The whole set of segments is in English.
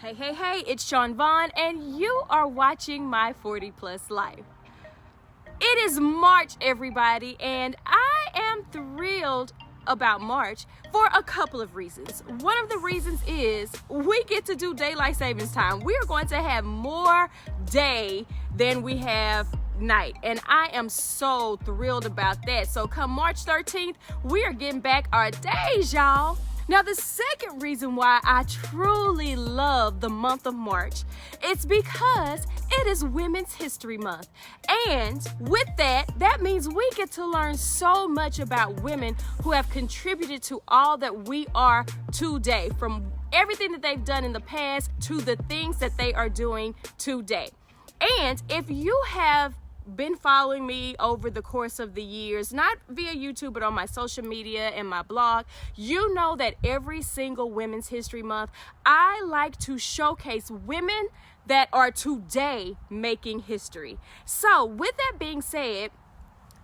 Hey, it's Chaun Vaughn, and you are watching My 40 Plus Life. It is March, everybody, and I am thrilled about March for a couple of reasons. One of the reasons is we get to do daylight savings time. We are going to have more day than we have night, and I am so thrilled about that. So come March 13th, we are getting back our days, y'all. Now, the second reason why I truly love the month of March is because it is Women's History Month. And with that means we get to learn so much about women who have contributed to all that we are today, from everything that they've done in the past to the things that they are doing today. And if you have been following me over the course of the years, not via YouTube, but on my social media and my blog, you know that every single Women's History Month, I like to showcase women that are today making history. So with that being said,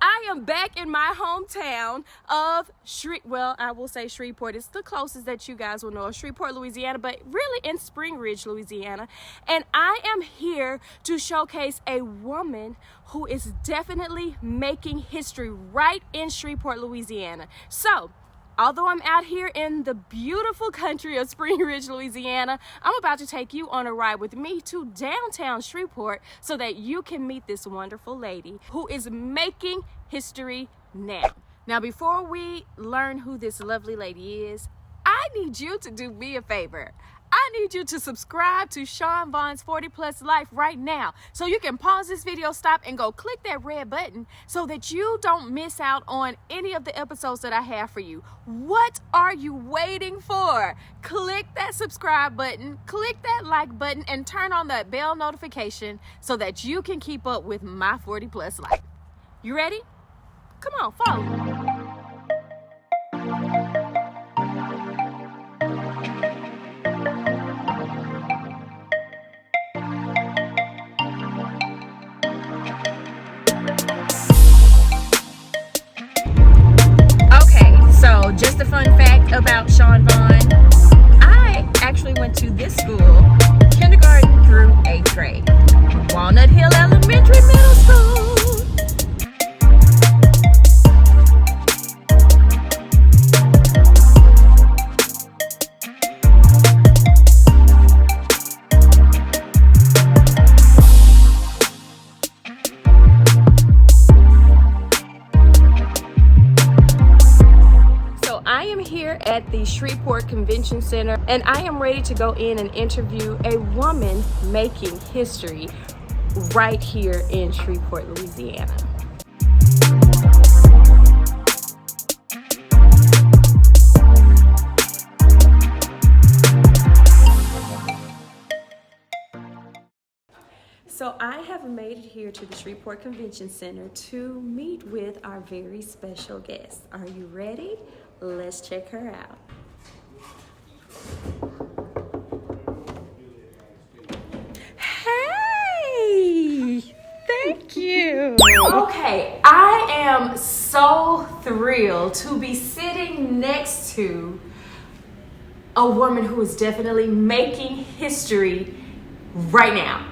I am back in my hometown of Shreveport. It's the closest that you guys will know of Shreveport, Louisiana, but really in Spring Ridge, Louisiana. And I am here to showcase a woman who is definitely making history right in Shreveport, Louisiana. So, although I'm out here in the beautiful country of Spring Ridge, Louisiana, I'm about to take you on a ride with me to downtown Shreveport so that you can meet this wonderful lady who is making history now. Now, before we learn who this lovely lady is, I need you to do me a favor. I need you to subscribe to Chaun Vaughn's 40 Plus Life right now. So you can pause this video, stop, and go click that red button so that you don't miss out on any of the episodes that I have for you. What are you waiting for? Click that subscribe button, click that like button, and turn on that bell notification so that you can keep up with my 40 Plus Life. You ready? Come on, follow me. So just a fun fact about Chaun Vaughn, I actually went to this school, kindergarten through 8th grade, Walnut Hill Elementary Middle School. I am here at the Shreveport Convention Center, and I am ready to go in and interview a woman making history right here in Shreveport, Louisiana. So I have made it here to the Shreveport Convention Center to meet with our very special guest. Are you ready? Let's check her out. Hey! Thank you. Okay, I am so thrilled to be sitting next to a woman who is definitely making history right now.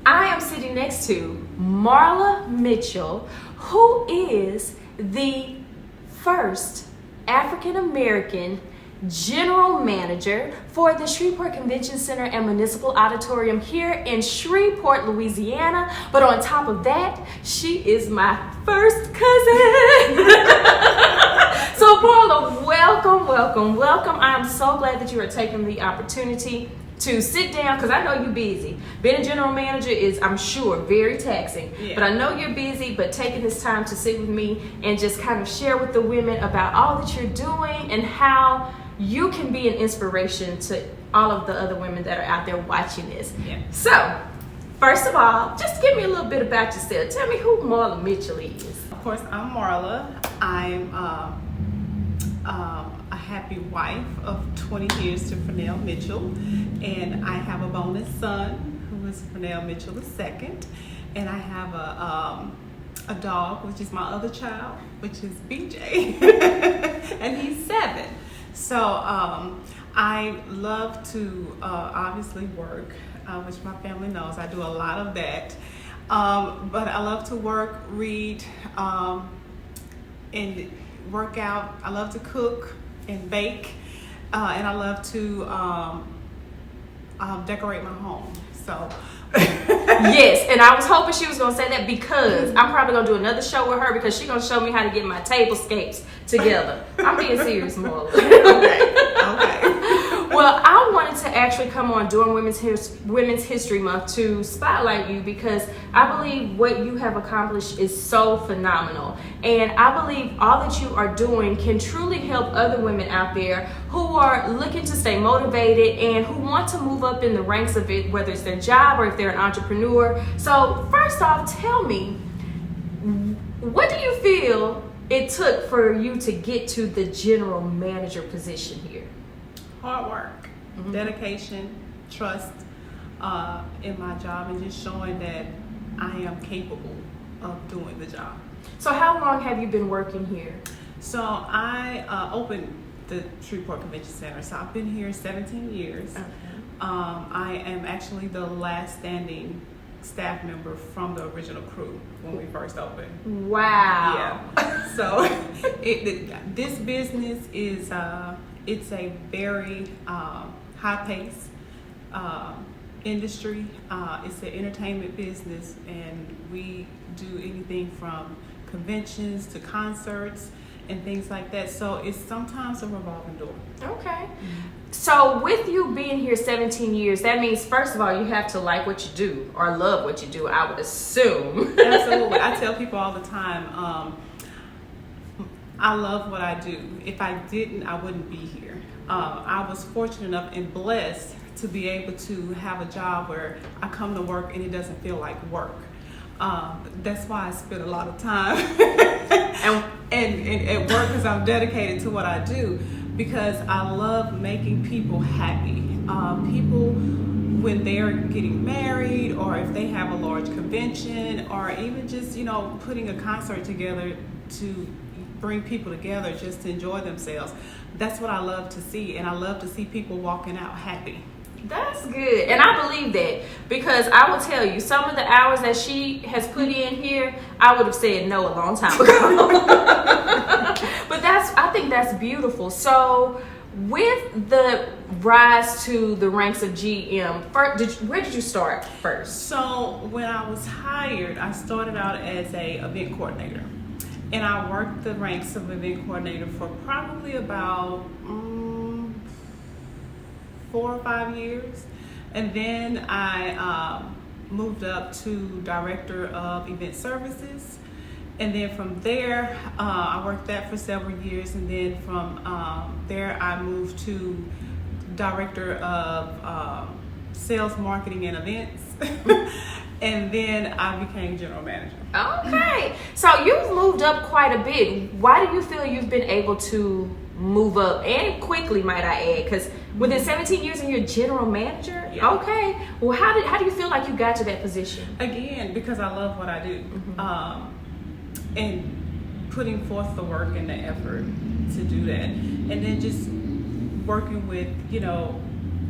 I am sitting next to Marla Mitchell, who is the first African-American general manager for the Shreveport Convention Center and Municipal Auditorium here in Shreveport, Louisiana. But on top of that, she is my first cousin. So Marla, welcome. I am so glad that you are taking the opportunity to sit down, because I know you're busy. Being a general manager is, I'm sure, very taxing. Yeah. But I know you're busy, but taking this time to sit with me and just kind of share with the women about all that you're doing and how you can be an inspiration to all of the other women that are out there watching this. Yeah. So, first of all, just give me a little bit about yourself. Tell me who Marla Mitchell is. Of course, I'm Marla. I'm a happy wife of 20 years to Fernell Mitchell, and I have a bonus son who is Fernell Mitchell II, and I have a dog, which is my other child, which is BJ, and he's 7. So I love to obviously work, which my family knows. I do a lot of that. But I love to work, read, and work out. I love to cook and bake, and I love to decorate my home. So. Yes, and I was hoping she was gonna say that because I'm probably gonna do another show with her because she's gonna show me how to get my tablescapes together. I'm being serious, Marla. Okay. Well, I wanted to actually come on during Women's History Month to spotlight you because I believe what you have accomplished is so phenomenal. And I believe all that you are doing can truly help other women out there who are looking to stay motivated and who want to move up in the ranks of it, whether it's their job or if they're an entrepreneur. So first off, tell me, what do you feel it took for you to get to the general manager position here? Hard work, dedication, trust in my job, and just showing that I am capable of doing the job. So how long have you been working here? So I opened the Shreveport Convention Center. So I've been here 17 years. Okay. I am actually the last standing staff member from the original crew when we first opened. Wow. Yeah. So this business is it's a very high-paced industry. It's an entertainment business, and we do anything from conventions to concerts and things like that. So it's sometimes a revolving door. Okay. So with you being here 17 years, that means first of all you have to like what you do or love what you do, I would assume. Absolutely. I tell people all the time, I love what I do. If I didn't, I wouldn't be here. I was fortunate enough and blessed to be able to have a job where I come to work and it doesn't feel like work. That's why I spend a lot of time and at work because I'm dedicated to what I do, because I love making people happy. People, when they're getting married or if they have a large convention or even just, putting a concert together to bring people together just to enjoy themselves. That's what I love to see, and I love to see people walking out happy. That's good. And I believe that because I will tell you, some of the hours that she has put in here, I would have said no a long time ago. But I think that's beautiful. So with the rise to the ranks of GM, where did you start first? So when I was hired, I started out as a event coordinator. And I worked the ranks of event coordinator for probably about 4 or 5 years. And then I moved up to director of event services. And then from there, I worked that for several years. And then from there, I moved to director of sales, marketing, and events. And then I became general manager. Okay. So you've moved up quite a bit. Why do you feel you've been able to move up, and quickly, might I add? Because within 17 years and you're general manager? Yeah. Okay. Well, how do you feel like you got to that position? Again, because I love what I do. And putting forth the work and the effort to do that. And then just working with,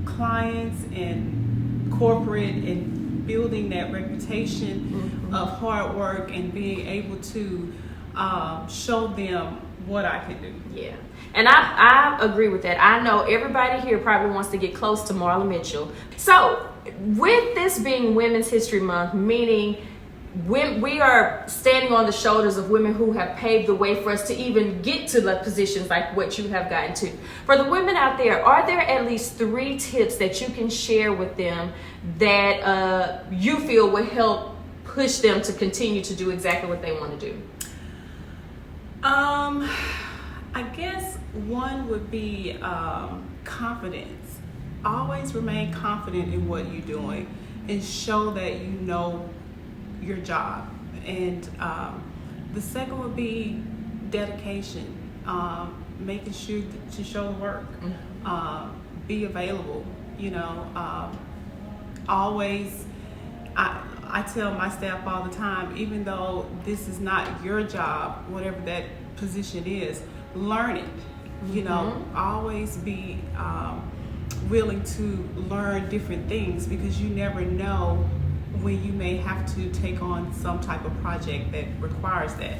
clients and corporate and building that reputation of hard work and being able to show them what I can do. Yeah, and I agree with that. I know everybody here probably wants to get close to Marla Mitchell. So with this being Women's History Month, meaning we are standing on the shoulders of women who have paved the way for us to even get to the positions like what you have gotten to. For the women out there, are there at least 3 tips that you can share with them that you feel will help push them to continue to do exactly what they want to do? I guess one would be confidence. Always remain confident in what you're doing and show that you know your job. And the second would be dedication, making sure to show the work, be available, always. I tell my staff all the time, even though this is not your job, whatever that position is, learn it You know, always be willing to learn different things, because you never know when you may have to take on some type of project that requires that.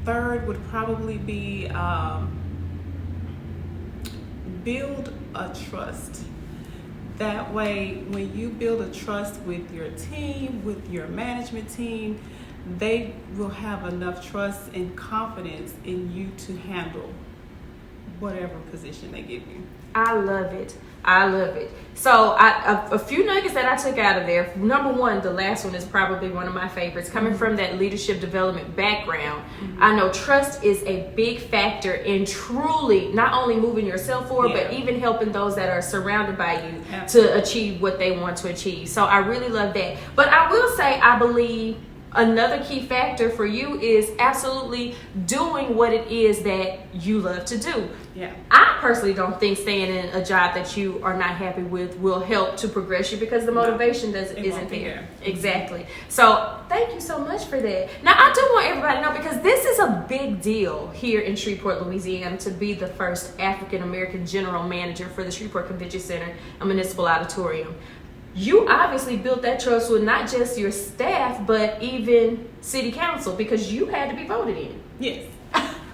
Third would probably be build a trust. That way, when you build a trust with your team, with your management team, they will have enough trust and confidence in you to handle whatever position they give you. I love it. I love it. So a few nuggets that I took out of there. Number one, the last one is probably one of my favorites. Coming from that leadership development background, I know trust is a big factor in truly not only moving yourself forward, but even helping those that are surrounded by you to achieve what they want to achieve. So I really love that. But I will say, I believe another key factor for you is absolutely doing what it is that you love to do. Yeah. I personally don't think staying in a job that you are not happy with will help to progress you, because the motivation isn't there. Exactly. So thank you so much for that. Now, I do want everybody to know, because this is a big deal here in Shreveport, Louisiana, to be the first African American general manager for the Shreveport Convention Center and Municipal Auditorium. You obviously built that trust with not just your staff, but even city council, because you had to be voted in. Yes.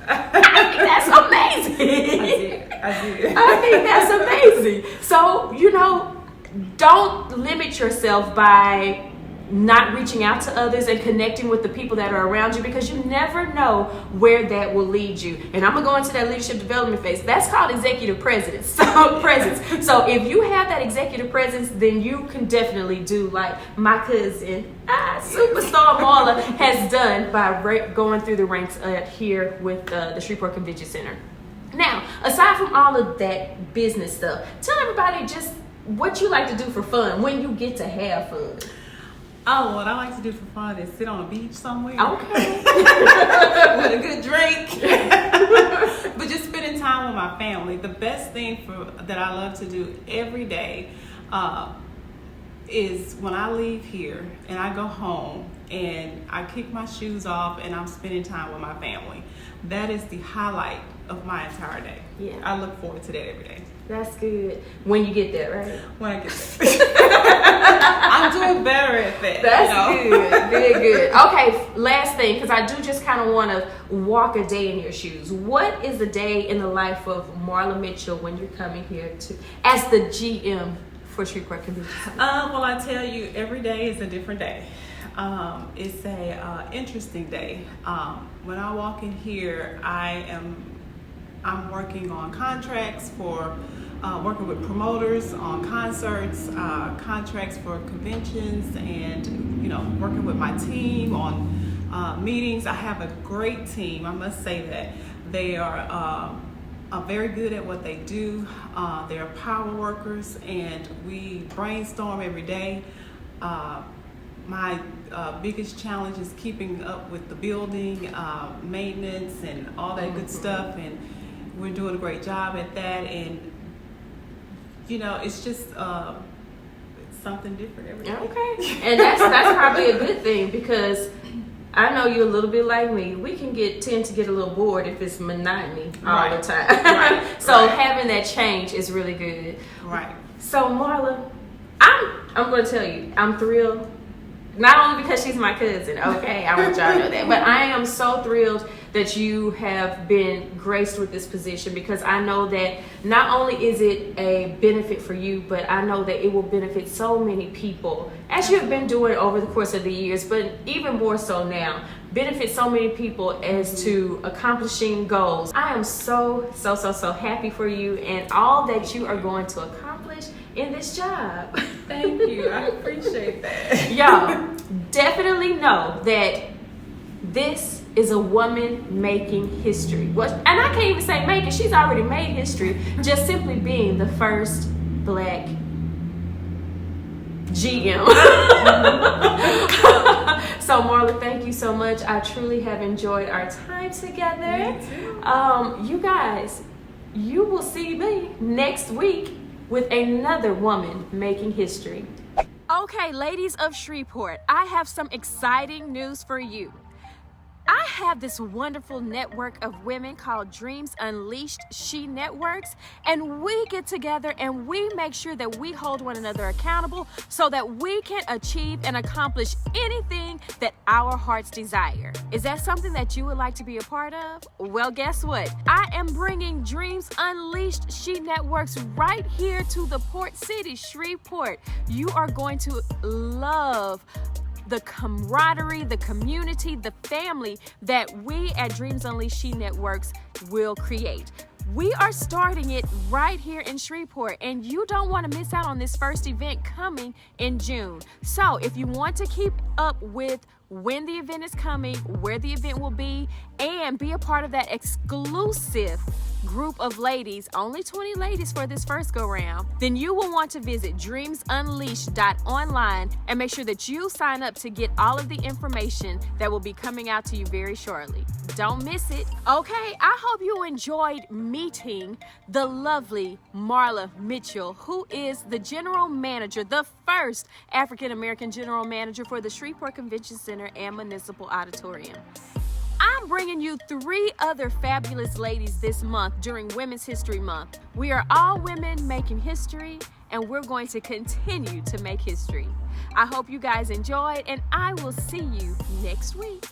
I think that's amazing. I did. I think that's amazing. So, you know, don't limit yourself by not reaching out to others and connecting with the people that are around you, because you never know where that will lead you. And I'm gonna go into that leadership development phase. That's called executive presence. So if you have that executive presence, then you can definitely do like my cousin, superstar Marla, has done by going through the ranks here with the Shreveport Convention Center. Now, aside from all of that business stuff, tell everybody just what you like to do for fun when you get to have fun. Oh, what I like to do for fun is sit on a beach somewhere. Okay. With a good drink. But just spending time with my family. The best thing that I love to do every day is when I leave here and I go home and I kick my shoes off and I'm spending time with my family. That is the highlight of my entire day. Yeah. I look forward to that every day. That's good. When you get there, right? When I get there. I'm doing better at that. That's good. Very good. Okay, last thing, because I do just kind of want to walk a day in your shoes. What is the day in the life of Marla Mitchell when you're coming here as the GM for Shreveport Convention Center? Well, I tell you, every day is a different day. It's a interesting day. When I walk in here, I'm working on contracts for working with promoters on concerts, contracts for conventions, and working with my team on meetings. I have a great team. I must say that they are very good at what they do. They're power workers, and we brainstorm every day. My biggest challenge is keeping up with the building, maintenance, and all that good stuff, and we're doing a great job at that. And it's just something different every day. Okay, and that's probably a good thing, because I know you're a little bit like me. We can tend to get a little bored if it's monotony all the time. Right. So having that change is really good. Right. So Marla, I'm going to tell you, I'm thrilled. Not only because she's my cousin, okay, I want y'all to know that, but I am so thrilled that you have been graced with this position, because I know that not only is it a benefit for you, but I know that it will benefit so many people, as you have been doing over the course of the years, but even more so now, benefit so many people as to accomplishing goals. I am so happy for you and all that you are going to accomplish in this job. Thank you. I appreciate that. Y'all, definitely know that this is a woman making history. And I can't even say making, she's already made history, just simply being the first Black GM. So Marla, thank you so much. I truly have enjoyed our time together. Me too. You guys, you will see me next week with another woman making history. Okay, ladies of Shreveport, I have some exciting news for you. I have this wonderful network of women called Dreams Unleashed She Networks, and we get together and we make sure that we hold one another accountable so that we can achieve and accomplish anything that our hearts desire. Is that something that you would like to be a part of? Well, guess what? I am bringing Dreams Unleashed She Networks right here to the port city, Shreveport. You are going to love the camaraderie, the community, the family that we at Dreams Unleashed She Networks will create. We are starting it right here in Shreveport, and you don't want to miss out on this first event coming in June. So if you want to keep up with when the event is coming, where the event will be, and be a part of that exclusive group of ladies, only 20 ladies for this first go round, then you will want to visit dreamsunleashed.online and make sure that you sign up to get all of the information that will be coming out to you very shortly. Don't miss it. Okay, I hope you enjoyed meeting the lovely Marla Mitchell, who is the general manager, the first African American general manager for the Shreveport Convention Center and Municipal Auditorium. I'm bringing you 3 other fabulous ladies this month during Women's History Month. We are all women making history, and we're going to continue to make history. I hope you guys enjoyed, and I will see you next week.